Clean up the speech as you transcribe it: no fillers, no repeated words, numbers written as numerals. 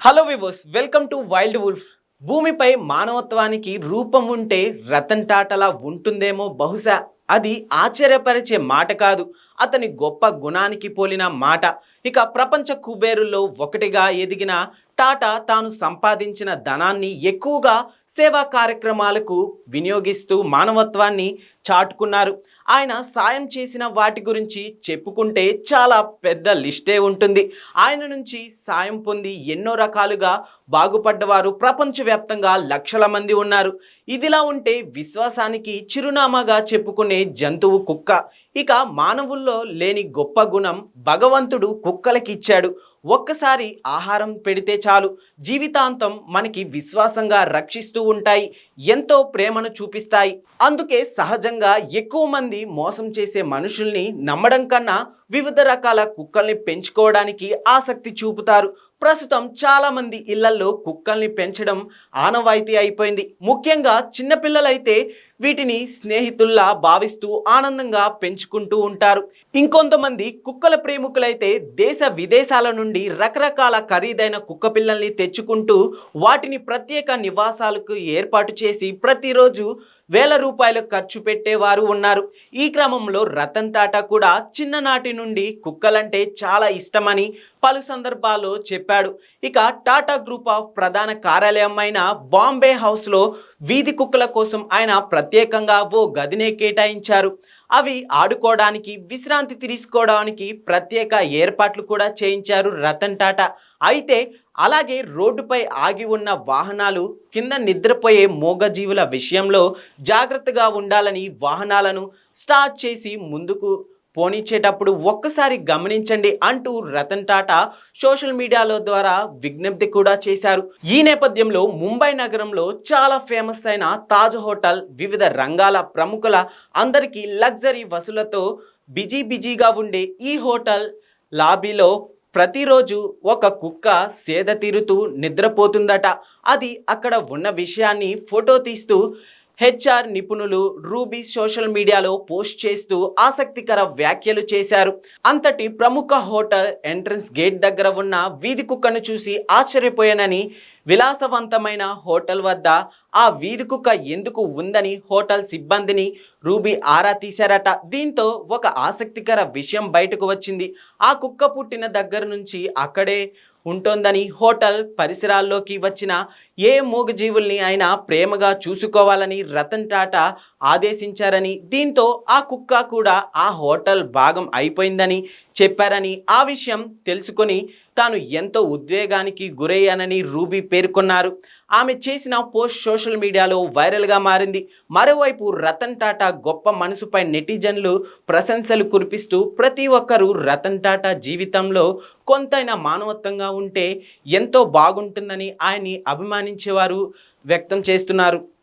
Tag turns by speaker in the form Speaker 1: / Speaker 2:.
Speaker 1: Hello viewers, welcome to wild wolf. భూమిపై మానవత్వానికి రూపం ఉంటే రతన్ టాటాలా ఉంటుందేమో బహుశా. అది ఆశ్చర్యపరిచే మాట కాదు, అతని గొప్ప గుణానికి పోలిన మాట. ఇక ప్రపంచ కుబేరుల్లో ఒకటిగా ఎదిగిన టాటా తాను సంపాదించిన ధనాన్ని ఎక్కువగా సేవా కార్యక్రమాలకు వినియోగిస్తూ మానవత్వాన్ని చాటుకున్నారు. ఆయన సాయం చేసిన వాటి గురించి చెప్పుకుంటే చాలా పెద్ద లిస్టే ఉంటుంది. ఆయన నుంచి సాయం పొంది ఎన్నో రకాలుగా బాగుపడ్డవారు ప్రపంచవ్యాప్తంగా లక్షల మంది ఉన్నారు. ఇదిలా ఉంటే విశ్వాసానికి చిరునామాగా చెప్పుకునే జంతువు కుక్క. ఇక మానవుల్లో లేని గొప్ప గుణం భగవంతుడు కుక్కలకి ఇచ్చాడు. ఒక్కసారి ఆహారం పెడితే చాలు, జీవితాంతం మనకి విశ్వాసంగా రక్షిస్తూ ఉంటాయి, ఎంతో ప్రేమను చూపిస్తాయి. అందుకే సహజంగా ఎక్కువ మంది మోసం చేసే మనుషుల్ని నమ్మడం కన్నా వివిధ రకాల కుక్కల్ని పెంచుకోవడానికి ఆసక్తి చూపుతారు. ప్రస్తుతం చాలా మంది ఇళ్లల్లో కుక్కల్ని పెంచడం ఆనవాయితీ అయిపోయింది. ముఖ్యంగా చిన్నపిల్లలైతే వీటిని స్నేహితుల్లా భావిస్తూ ఆనందంగా పెంచుకుంటూ ఉంటారు. ఇంకొంతమంది కుక్కల ప్రేమికులైతే దేశ విదేశాల నుండి రకరకాల ఖరీదైన కుక్క పిల్లల్ని తెచ్చుకుంటూ వాటిని ప్రత్యేక నివాసాలకు ఏర్పాటు చేసి ప్రతిరోజు వేల రూపాయలు ఖర్చు పెట్టేవారు ఉన్నారు. ఈ క్రమంలో రతన్ టాటా కూడా చిన్ననాటి నుండి కుక్కలంటే చాలా ఇష్టమని పలు సందర్భాల్లో చెప్పాడు. ఇక టాటా గ్రూప్ ఆఫ్ ప్రధాన కార్యాలయం అయిన బాంబే హౌస్లో వీధి కుక్కల కోసం ఆయన ప్రత్యేకంగా ఓ గదినే కేటాయించారు. అవి ఆడుకోవడానికి, విశ్రాంతి తీసుకోవడానికి ప్రత్యేక ఏర్పాట్లు కూడా చేయించారు రతన్ టాటా. అయితే అలాగే రోడ్డుపై ఆగి ఉన్న వాహనాలు కింద నిద్రపోయే మూగజీవుల విషయంలో జాగ్రత్తగా ఉండాలని వాహనాలను స్టార్ట్ చేసి ముందుకు పోనిచ్చేటప్పుడు ఒక్కసారి గమనించండి అంటూ రతన్ టాటా సోషల్ మీడియాలో ద్వారా విజ్ఞప్తి కూడా చేశారు. ఈ నేపథ్యంలో ముంబై నగరంలో చాలా ఫేమస్ అయిన తాజ్ హోటల్ వివిధ రంగాల ప్రముఖుల అందరికీ లగ్జరీ వసూలతో బిజీగా ఉండే ఈ హోటల్ లాబీలో ప్రతిరోజు ఒక కుక్క సేద తీరుతూ నిద్రపోతుందట. అది అక్కడ ఉన్న విషయాన్ని ఫోటో తీస్తూ హెచ్ఆర్ నిపుణులు రూబీ సోషల్ మీడియాలో పోస్ట్ చేస్తూ ఆసక్తికర వ్యాఖ్యలు చేశారు. అంతటి ప్రముఖ హోటల్ ఎంట్రన్స్ గేట్ దగ్గర ఉన్న వీధి కుక్కను చూసి ఆశ్చర్యపోయానని, విలాసవంతమైన హోటల్ వద్ద ఆ వీధి కుక్క ఎందుకు ఉందని హోటల్ సిబ్బందిని రూబీ ఆరా తీశారట. దీంతో ఒక ఆసక్తికర విషయం బయటకు వచ్చింది. ఆ కుక్క పుట్టిన దగ్గర నుంచి అక్కడే ఉంటోందని, హోటల్ పరిసరాల్లోకి వచ్చిన ఏ మూగజీవుల్ని అయినా ప్రేమగా చూసుకోవాలని రతన్ టాటా ఆదేశించారని, దీంతో ఆ కుక్క కూడా ఆ హోటల్ భాగం అయిపోయిందని చెప్పారని, ఆ విషయం తెలుసుకొని తాను ఎంతో ఉద్వేగానికి గురయ్యానని రూబీ పేర్కొన్నారు. ఆమె చేసిన పోస్ట్ సోషల్ మీడియాలో వైరల్గా మారింది. మరోవైపు రతన్ టాటా గొప్ప మనసుపై నెటిజన్లు ప్రశంసలు కురిపిస్తూ ప్రతి ఒక్కరూ రతన్ టాటా జీవితంలో కొంతైనా మానవత్వంగా ఉంటే ఎంతో బాగుంటుందని ఆయన్ని అభిమానించేవారు వ్యక్తం చేస్తున్నారు.